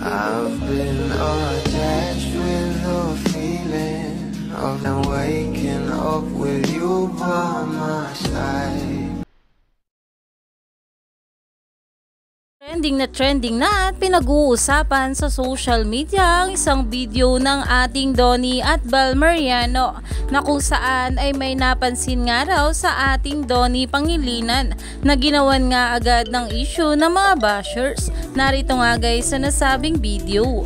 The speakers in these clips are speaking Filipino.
I've been attached with the feeling of waking up with you by my side. Trending na at pinag-uusapan sa social media ang isang video ng ating Donnie at Bal Mariano na kung saan ay may napansin nga raw sa ating Donnie Pangilinan na ginawan nga agad ng issue ng mga bashers. Narito nga guys sa nasabing video.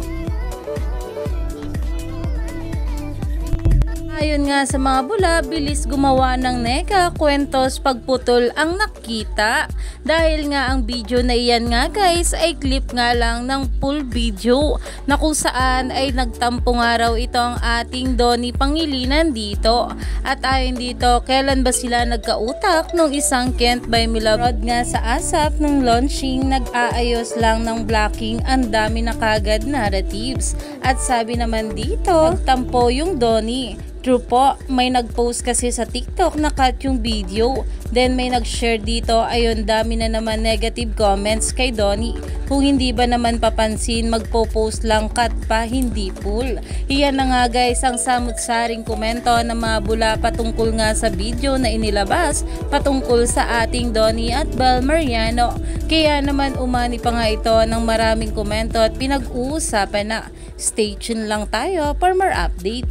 Ayon nga sa mga bula, bilis gumawa ng nega kwentos pagputol ang nakita. Dahil nga ang video na iyan nga guys ay clip nga lang ng full video na kung saan ay nagtampo nga raw ito ang ating Donnie Pangilinan dito. At ayon dito, kailan ba sila nagkautak nung isang Can't Buy Me Love Rod nga sa ASAP nung launching, nag-aayos lang ng blocking, ang dami na kagad narratives. At sabi naman dito, nagtampo yung Donnie. True po, may nag-post kasi sa TikTok na cut yung video. Then may nag-share dito, ayun dami na naman negative comments kay Donnie. Kung hindi ba naman papansin, magpo-post lang cut pa, hindi full. Iyan na nga guys ang samut-saring komento ng mga bula patungkol nga sa video na inilabas patungkol sa ating Donnie at Bal Mariano. Kaya naman umani pa nga ito ng maraming komento at pinag-uusapan na. Stay tuned lang tayo for more update.